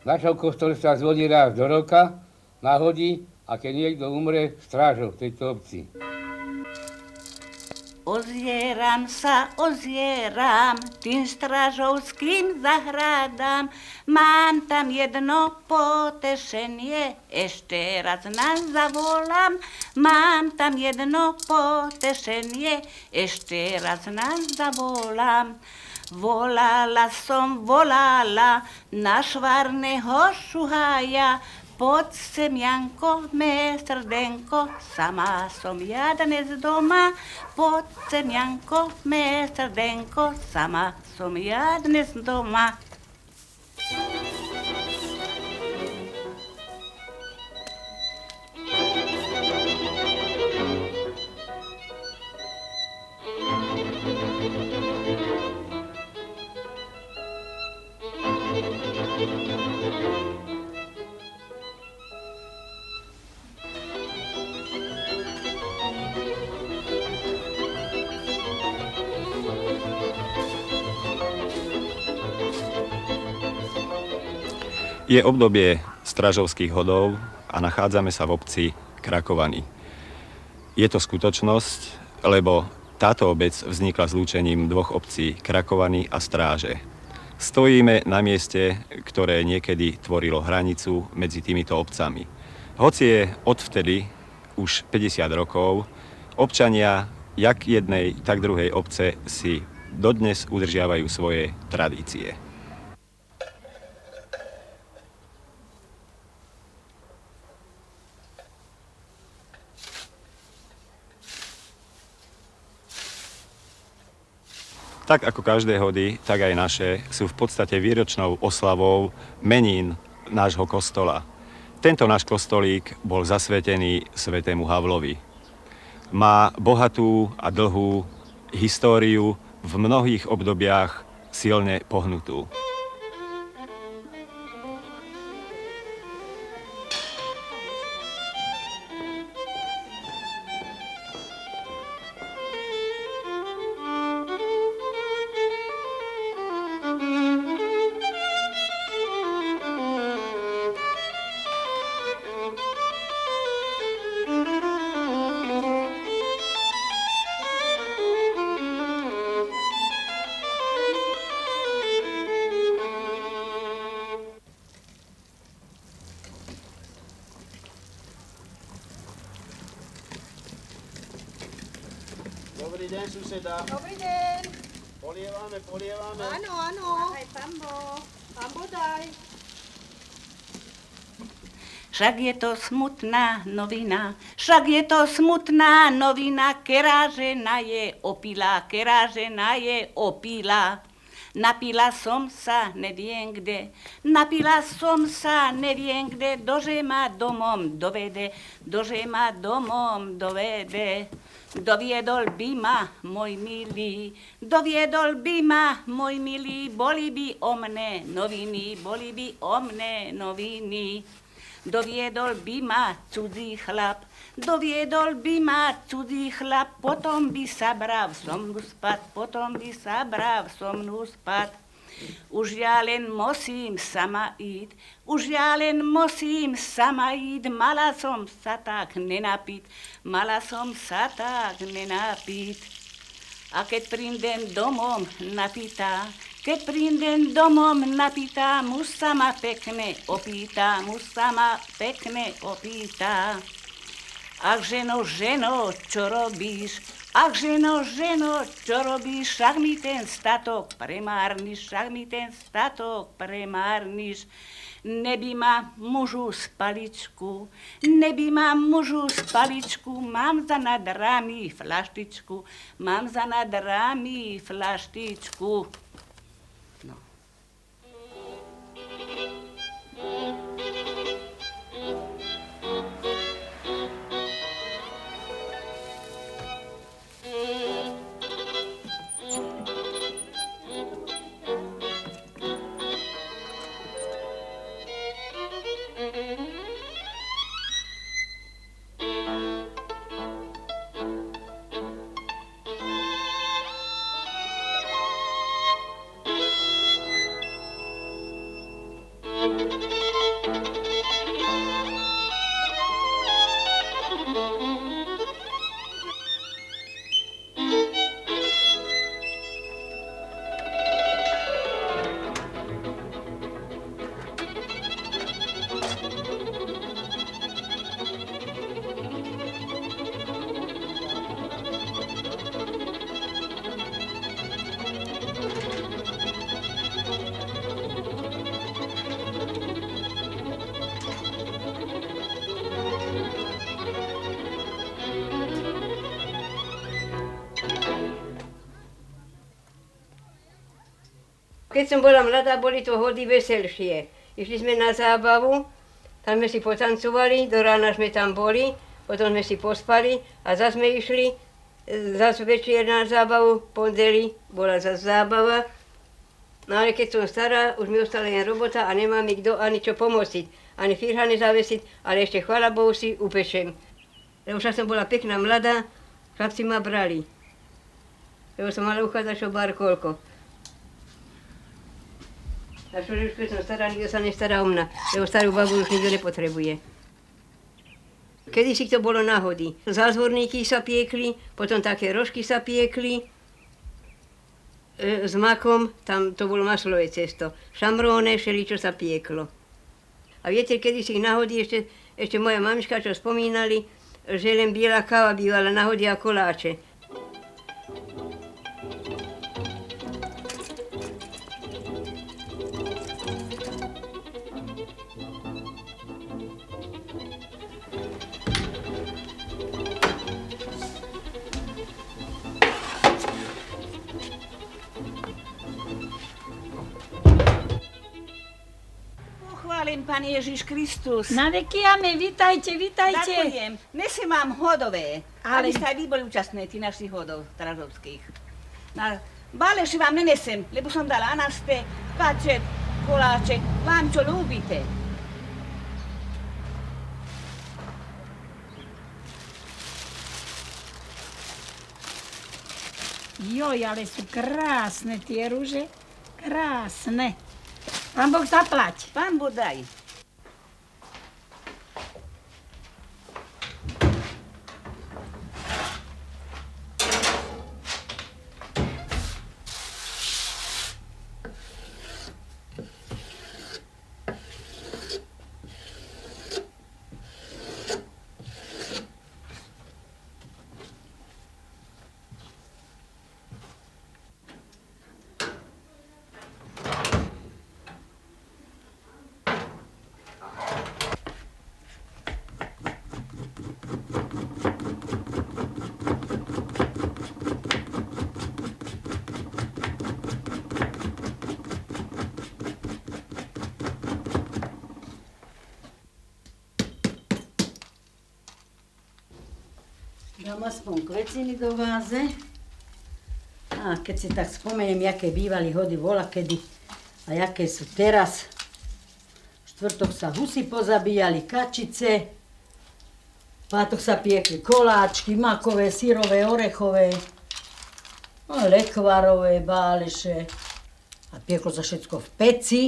V našom kostole sa zvoní raz do roka, nahodí, a keď niekto umre, strážou v tejto obci. Ozieram, tým strážovským zahradám. Mám tam jedno potešenie, ešte raz nás zavolám. Mám tam jedno potešenie, ešte raz nás zavolám. Volala na švarného šuhaja. Poď sem, Janko, mé srdenko, sama som ja dnes doma. Poď sem, Janko, mé srdenko, sama som ja dnes doma. Je obdobie strážovských hodov a nachádzame sa v obci Krakovany. Je to skutočnosť, lebo táto obec vznikla zlúčením dvoch obcí Krakovany a Stráže. Stojíme na mieste, ktoré niekedy tvorilo hranicu medzi týmito obcami. Hoci je odvtedy už 50 rokov, občania jak jednej, tak druhej obce si dodnes udržiavajú svoje tradície. Tak ako každé hody, tak aj naše sú v podstate výročnou oslavou menín nášho kostola. Tento náš kostolík bol zasvetený svätému Havlovi. Má bohatú a dlhú históriu, v mnohých obdobiach silne pohnutú. Dobrý deň, suseda. Dobrý deň. Polievame. Áno. Aj pambo daj. Však je to smutná novina, ktorá žena je opila. Napila som sa neviem kde, dože ma domom dovede. Doviedol by ma, môj milý, boli by o mne noviny. Doviedol by ma cudzí chlap, potom by sa brav som mnu spať. Už ja len musím sama ísť, mala som sa tak nenapiť. A keď prídem domom napitá, muž sa ma pekne opýta. Ach, ženo, čo robíš? Však mi ten statok premárniš. Neby ma mužu z paličku, mám za nad rámi flaštičku. No. Keď som bola mladá, boli to hody veselšie. Išli sme na zábavu, tam sme si potancovali, do rána sme tam boli, potom sme si pospali a zase sme išli, zase večer na zábavu, pondeli bola zase zábava. No ale keď som stará, už mi ostala len robota a nemá mi kto ani čo pomôcť, ani firhane zavesiť, ale ešte chvála Bohu si upečem. Lebo však som bola pekná mladá, chlapci ma brali. Lebo som mala uchádzať čo bar koľko. A čo, že už keď som stará, nikto sa nestará o mňa, lebo starú babu už nikto nepotrebuje. Kedysi to bolo náhody. Zázvorníky sa piekli, potom také rožky sa piekli s makom, tam to bolo maslové cesto. Šamróne, všeličo sa pieklo. A viete, kedysi náhody, ešte moja mamička, čo spomínali, že len biela káva bývala náhody a koláče. Pochválim, Pán Ježiš Kristus. Na veky amen, vítajte, vítajte. Ďakujem. Nesem vám hodové, Ale- aby ste aj vy boli účastní tých našich hodov stražovských. Na báleši vám nenesem, lebo som dala anaste, kačet, koláče, vám čo ľúbite. Joj, ale sú krásne tie rúže. Krásne. Pán Boh zaplať. Pán bodaj. Dám aspoň kveciny do váze. A keď si tak spomeniem, jaké bývali hody volakedy a jaké sú teraz. Štvrtok sa husy pozabíjali, kačice. Pátok sa piekli koláčky, makové, syrové, orechové, lekvarové, báleše. A pieklo sa všetko v peci.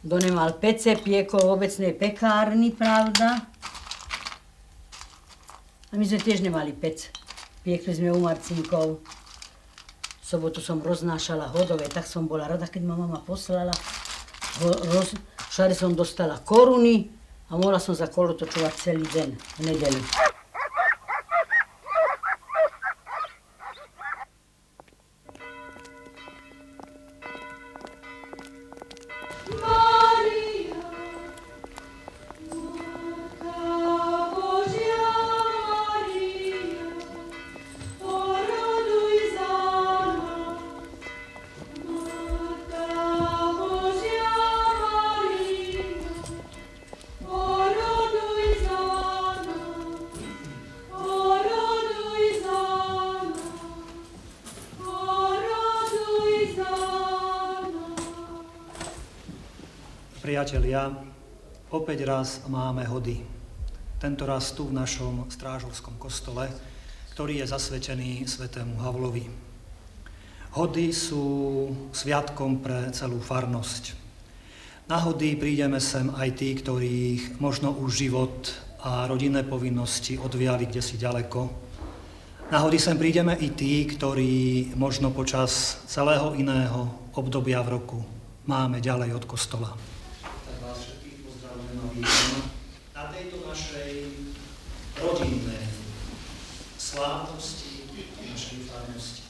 Kto nemal pece, piekol v obecnej pekárni, pravda. A my sme tiež nemali pec. Piekli sme u Marcinkov. V sobotu som roznášala hodové, tak som bola rada, keď ma mama poslala. Všade som dostala koruny a mohla som za kolotočovať celý deň v nedeľu. Priatelia, opäť raz máme hody. Tento raz tu v našom strážovskom kostole, ktorý je zasvetený svätému Havlovi. Hody sú sviatkom pre celú farnosť. Na hody prídeme sem aj tí, ktorých možno už život a rodinné povinnosti odviali kdesi ďaleko. Na hody sem prídeme i tí, ktorí možno počas celého iného obdobia v roku máme ďalej od kostola. Na tejto našej rodinnej slávnosti našej farnosti.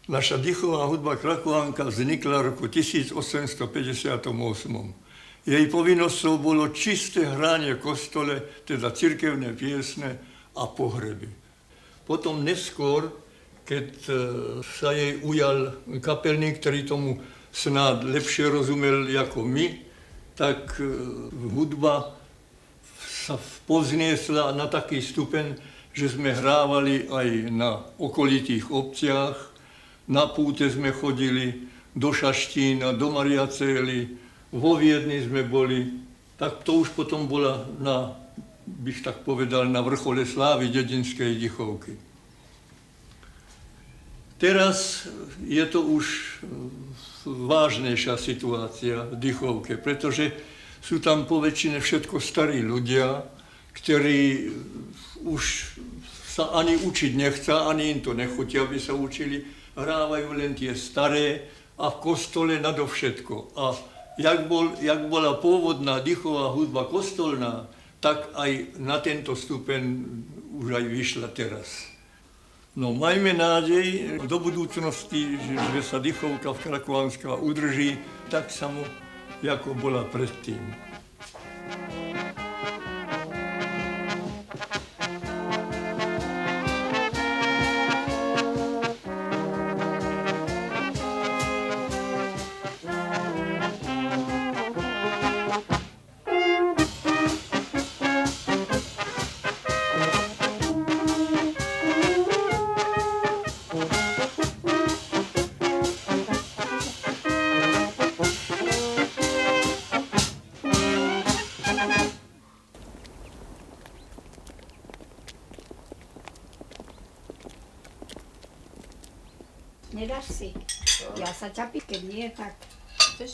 Naša dýchová hudba Krakovanka vznikla v roku 1858. Jej povinnosťou bolo čisté hranie v kostole, teda cirkevné piesne a pohreby. Potom neskôr, keď sa jej ujal kapelník, ktorý tomu snáď lepšie rozumel ako my, tak hudba sa povzniesla na taký stupeň, že sme hrávali aj na okolitých obciach, na púte sme chodili, do Šaštína, do Mariacély, vo Viedni sme boli. Tak to už potom bola bych tak povedal, na vrchole slávy dedinskej Dychovky. Teraz je to už vážnejšia situácia v Dychovke, pretože sú tam poväčšine všetko starí ľudia, ktorí už sa ani učiť nechcú, ani im to nechutí, aby sa učili. Hrávajú len tie staré a v kostole nadovšetko. A jak bola pôvodná dychová hudba kostolná, tak aj na tento stupeň už aj vyšla teraz. No majme nádej do budúcnosti, že sa Dychovka v Krakovanská udrží tak samo, ako bola predtým. Nedáš si? Ja sa ťapím, keď nie, tak... Daj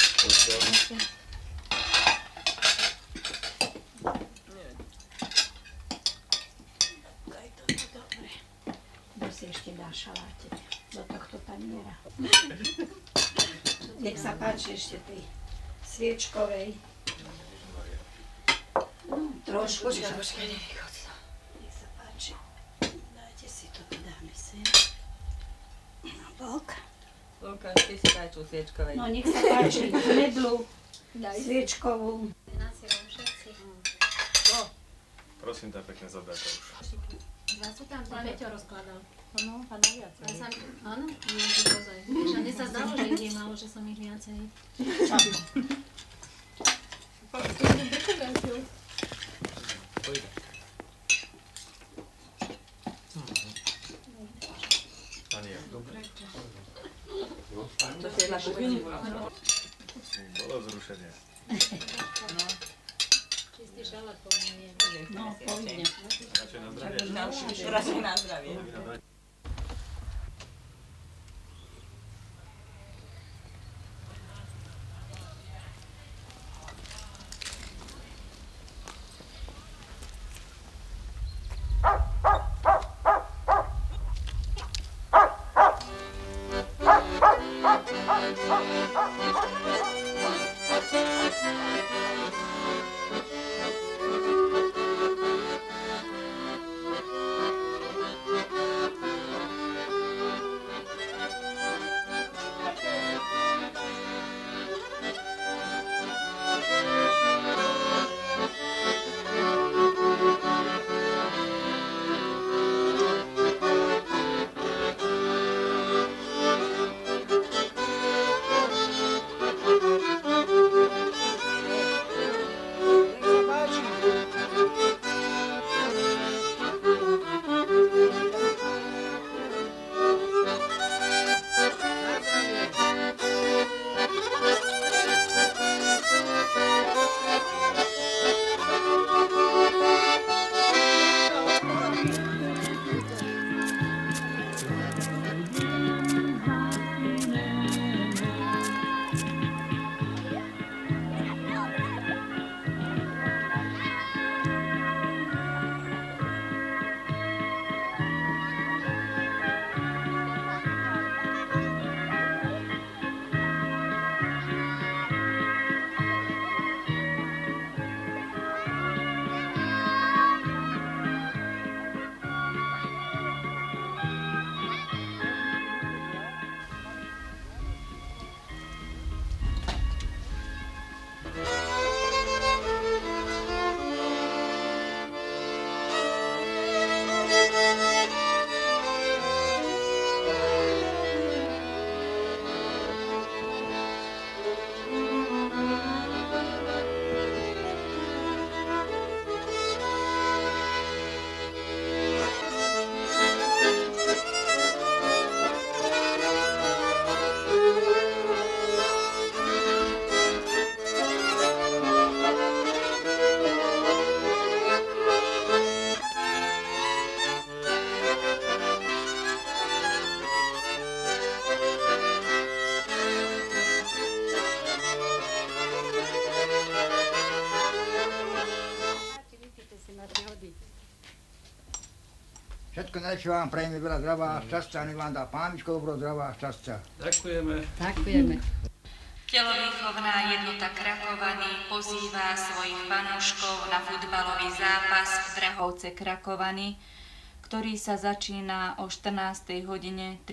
toto, dobre. Kto si ešte dá šaláte do tohto taniera? Nech sa páči ešte tej sviečkovej. Trošku. Počkaj, nevychod sa. Nech sa páči. Dajte si to, dáme sem. Bok. Lulka, ty si daj tú sviečkovej. No nech sa páči, medlu, sviečkovú. Prosím ťa pekne, zobrať to už. Dva sú tam, pán Peťo rozkladal. Áno, pán viacej. Áno, nie, to ozaj. Že mne sa zdalo, že ich je málo, že som ich viacej. To si jedna kuchyň? Bolo vzrušenie. Čistý šalát po mne nie. No, povidne. Radšej na zdravie. Radšej na zdravie. Všetko najlepšie vám prejme, veľa zdravá a šťastia, nech vám dá Páničko dobro, zdravá a šťastia. Ďakujeme. Ďakujeme. Telovýchovná jednota Krakovany pozýva svojich fanúškov na futbalový zápas v Drahovce Krakovany, ktorý sa začína o 14:30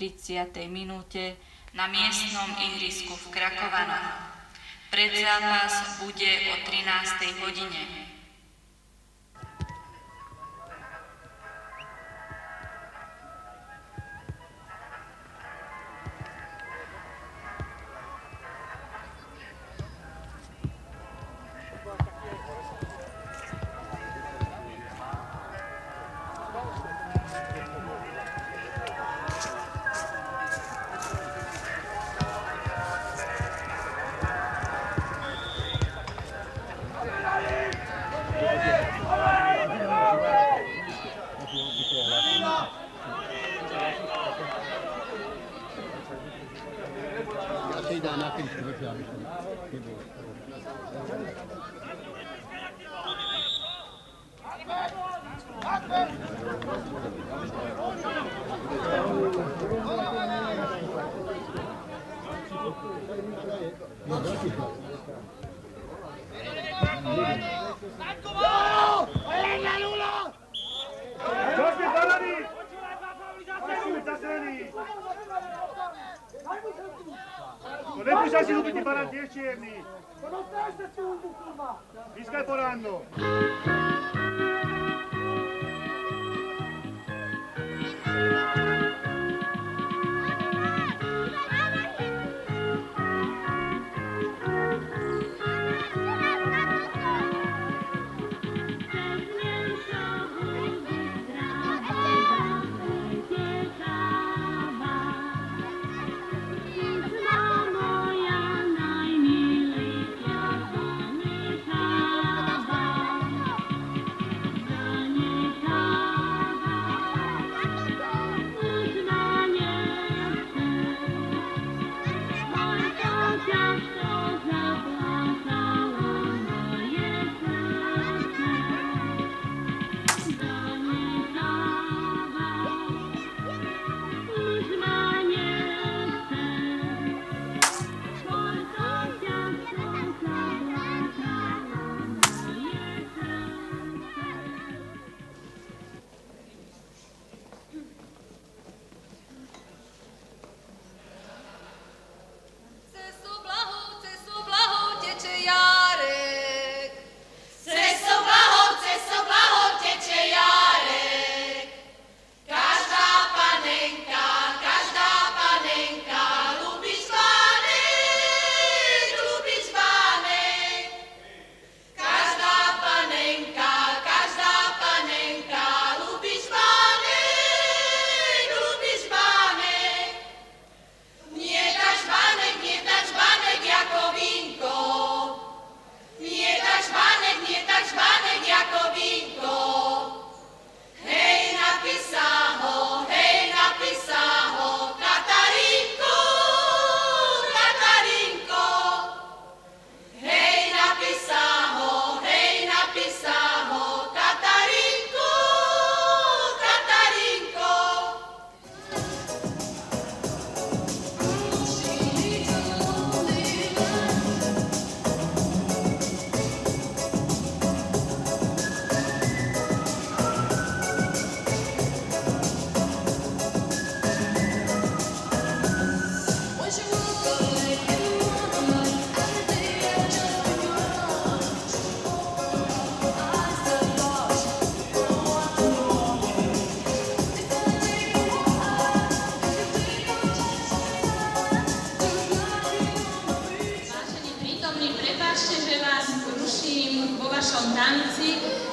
minúte na miestnom ihrisku v Krakovanách. Predzápas bude o 13:00 hodine. Nepúšťaj si ľúbitý barán, tiež čierny. Pískaj po ráno.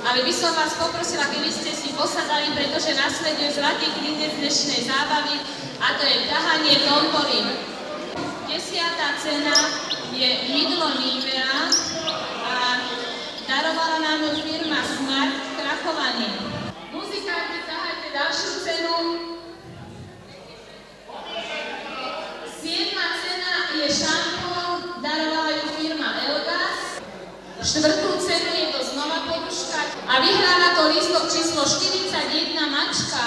Ale by som vás poprosila, keby ste si posadali, pretože nasleduje zlatý klinec dnešnej zábavy a to je ťahanie tombolín. 10. cena je mydlo Nivea a darovala nám ju firma Smart v Krakovani. Muzikanti, ťahajte ďalšiu cenu. 7. cena je šampón, darovala ju firma Elgas. 4. cenu je to znova poruška. počkať. A vyhráva to lístok číslo 41 Mačka.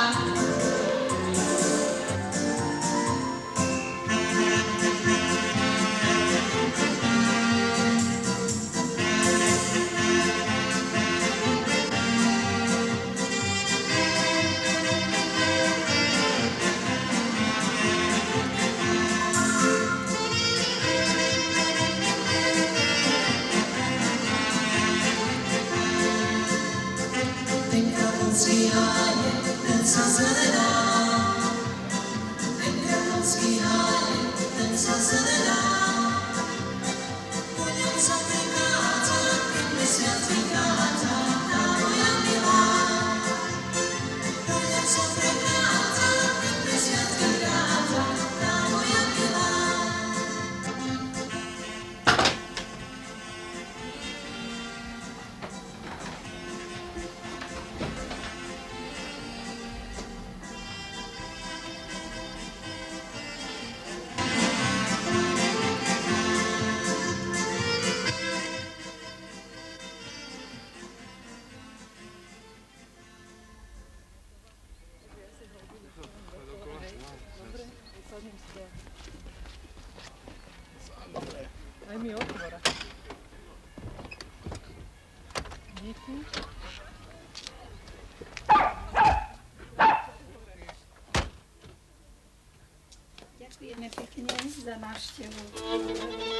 Aj mi otvora. Díky. Ďakujeme pekne za návštevu.